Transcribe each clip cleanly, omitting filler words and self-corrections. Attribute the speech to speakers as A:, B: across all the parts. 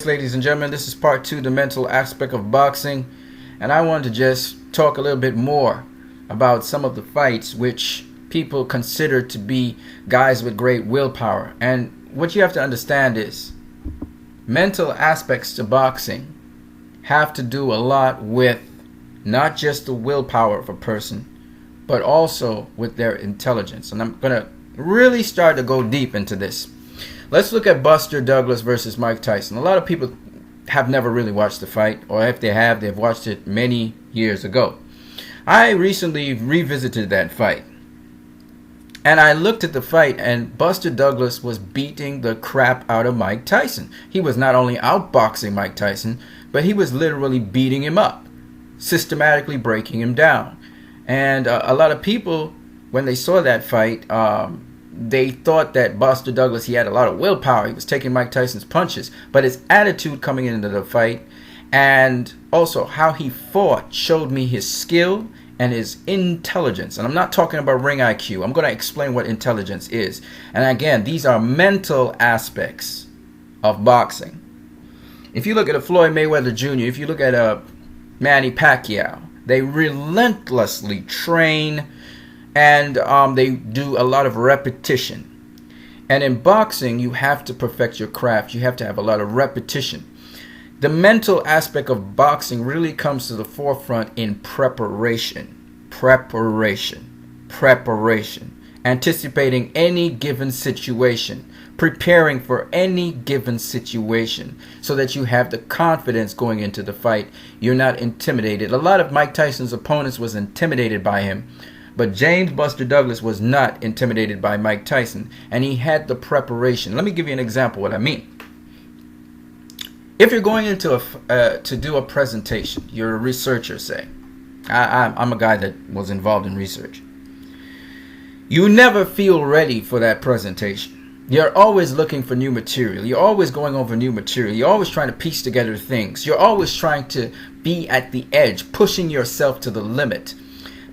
A: Ladies and gentlemen, this is part two, the mental aspect of boxing, and I wanted to just talk a little bit more about some of the fights which people consider to be guys with great willpower. And what you have to understand is mental aspects to boxing have to do a lot with not just the willpower of a person, but also with their intelligence. And I'm going to really start to go deep into this. Let's look at Buster Douglas versus Mike Tyson. A lot of people have never really watched the fight, or if they have, they've watched it many years ago. I recently revisited that fight, and I looked at the fight, and Buster Douglas was beating the crap out of Mike Tyson. He was not only outboxing Mike Tyson, but he was literally beating him up, systematically breaking him down. And a lot of people, when they saw that fight, they thought that Buster Douglas, he had a lot of willpower. He was taking Mike Tyson's punches. But his attitude coming into the fight and also how he fought showed me his skill and his intelligence. And I'm not talking about ring IQ. I'm going to explain what intelligence is. And again, these are mental aspects of boxing. If you look at a Floyd Mayweather Jr., if you look at a Manny Pacquiao, they relentlessly train and they do a lot of repetition. And in boxing, you have to perfect your craft. You have to have a lot of repetition. The mental aspect of boxing really comes to the forefront in preparation. Anticipating any given situation. Preparing for any given situation so that you have the confidence going into the fight. You're not intimidated. A lot of Mike Tyson's opponents was intimidated by him. But James Buster Douglas was not intimidated by Mike Tyson, and he had the preparation. Let me give you an example of what I mean. If you're going into to do a presentation, you're a researcher, say. I'm a guy that was involved in research. You never feel ready for that presentation. You're always looking for new material. You're always going over new material. You're always trying to piece together things. You're always trying to be at the edge, pushing yourself to the limit.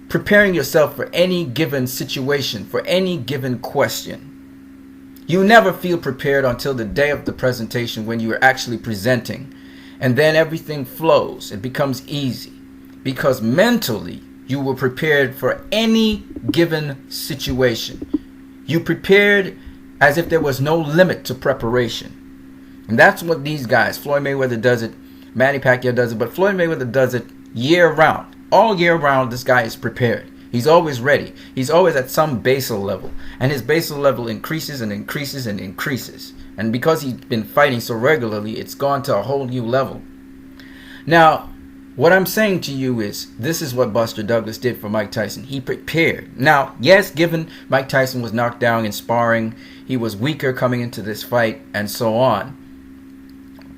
A: Preparing yourself for any given situation, for any given question. You never feel prepared until the day of the presentation when you are actually presenting. And then everything flows. It becomes easy. Because mentally, you were prepared for any given situation. You prepared as if there was no limit to preparation. And that's what these guys, Floyd Mayweather does it, Manny Pacquiao does it, but Floyd Mayweather does it year round. All year round, this guy is prepared. He's always ready. He's always at some basal level. And his basal level increases and increases and increases. And because he's been fighting so regularly, it's gone to a whole new level. Now, what I'm saying to you is, this is what Buster Douglas did for Mike Tyson. He prepared. Now, yes, given Mike Tyson was knocked down in sparring, he was weaker coming into this fight, and so on.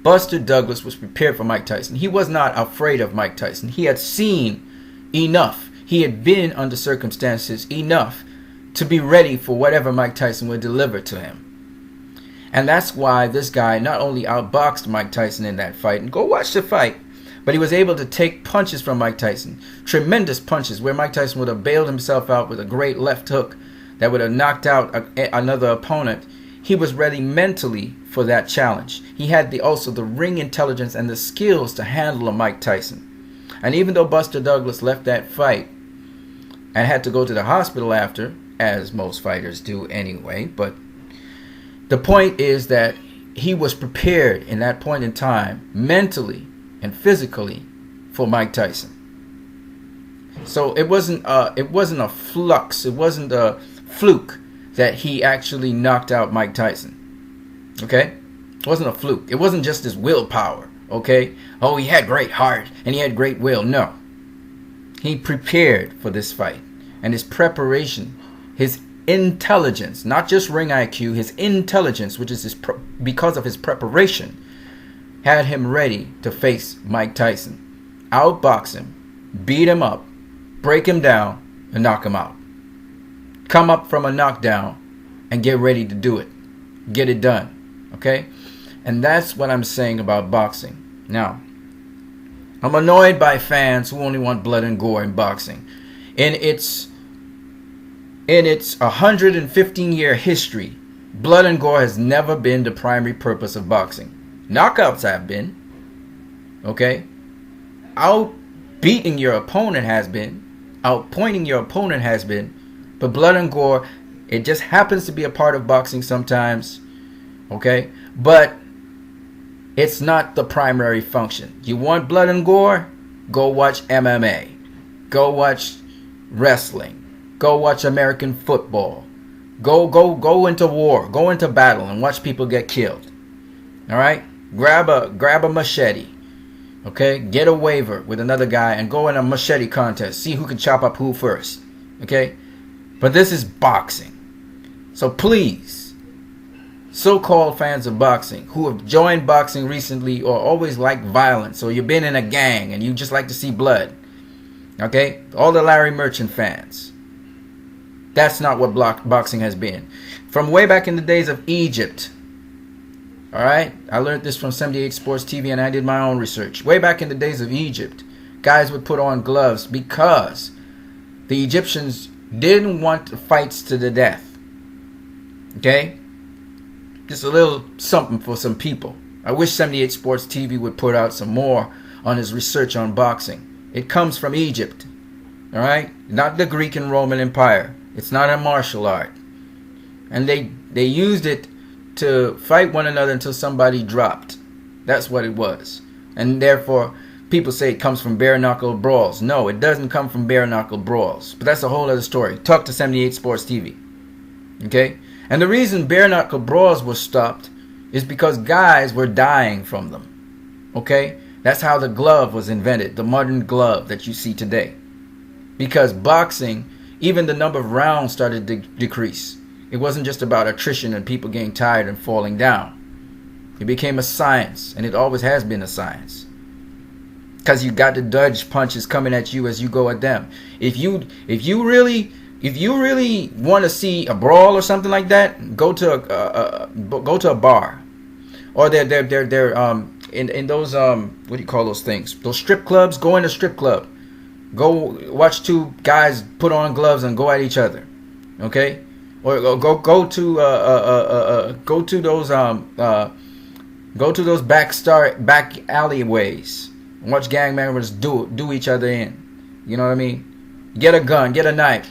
A: Buster Douglas was prepared for Mike Tyson. He was not afraid of Mike Tyson. He had seen enough. He had been under circumstances enough to be ready for whatever Mike Tyson would deliver to him. And that's why this guy not only outboxed Mike Tyson in that fight, and go watch the fight, but he was able to take punches from Mike Tyson. Tremendous punches where Mike Tyson would have bailed himself out with a great left hook that would have knocked out another opponent. He was ready mentally for that challenge. He had also the ring intelligence and the skills to handle a Mike Tyson. And even though Buster Douglas left that fight and had to go to the hospital after, as most fighters do anyway, but the point is that he was prepared in that point in time, mentally and physically, for Mike Tyson. So it wasn't a flux, it wasn't a fluke that he actually knocked out Mike Tyson. Okay? It wasn't a fluke. It wasn't just his willpower. Okay? Oh, he had great heart and he had great will. No. He prepared for this fight. And his preparation, his intelligence, not just ring IQ, his intelligence, which is because of his preparation, had him ready to face Mike Tyson. Outbox him, beat him up, break him down, and knock him out. Come up from a knockdown and get ready to do it. Get it done. Okay? And that's what I'm saying about boxing. Now, I'm annoyed by fans who only want blood and gore in boxing. In its 115-year history, blood and gore has never been the primary purpose of boxing. Knockouts have been. Okay? Outbeating your opponent has been. Outpointing your opponent has been. But blood and gore, it just happens to be a part of boxing sometimes. Okay? But it's not the primary function. You want blood and gore? Go watch MMA. Go watch wrestling. Go watch American football. Go into war. Go into battle and watch people get killed. All right? Grab a machete. Okay? Get a waiver with another guy and go in a machete contest. See who can chop up who first. Okay? But this is boxing. So please, so-called fans of boxing who have joined boxing recently or always like violence, or you've been in a gang and you just like to see blood. Okay? All the Larry Merchant fans. That's not what boxing has been. From way back in the days of Egypt. Alright? I learned this from 78 Sports TV and I did my own research. Way back in the days of Egypt, guys would put on gloves because the Egyptians didn't want fights to the death. Okay? Just a little something for some people. I wish 78 Sports TV would put out some more on his research on boxing. It comes from Egypt. Alright? Not the Greek and Roman Empire. It's not a martial art. And they used it to fight one another until somebody dropped. That's what it was. And therefore, people say it comes from bare-knuckle brawls. No, it doesn't come from bare-knuckle brawls. But that's a whole other story. Talk to 78 Sports TV. Okay? And the reason bare-knuckle brawls were stopped is because guys were dying from them. Okay? That's how the glove was invented. The modern glove that you see today. Because boxing, even the number of rounds started to decrease. It wasn't just about attrition and people getting tired and falling down. It became a science, and it always has been a science. Because you got to dodge punches coming at you as you go at them. If you really want to see a brawl or something like that, go to a bar, or they're in those what do you call those things? Those strip clubs. Go in a strip club. Go watch two guys put on gloves and go at each other. Okay? Or go to those back alleyways and watch gang members do each other in. You know what I mean? Get a gun, get a knife,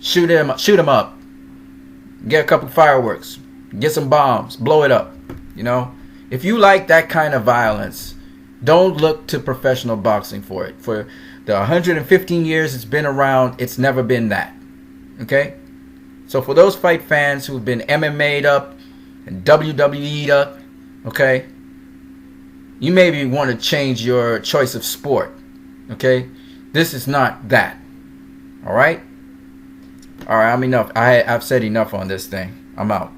A: shoot him up. Get a couple fireworks, get some bombs, blow it up. You know, if you like that kind of violence, don't look to professional boxing for it. For the 115 years it's been around, it's never been that. Okay? So for those fight fans who've been MMA'd up and WWE'd up, okay, you maybe want to change your choice of sport. Okay? This is not that. Alright? Alright, I'm enough. I've said enough on this thing. I'm out.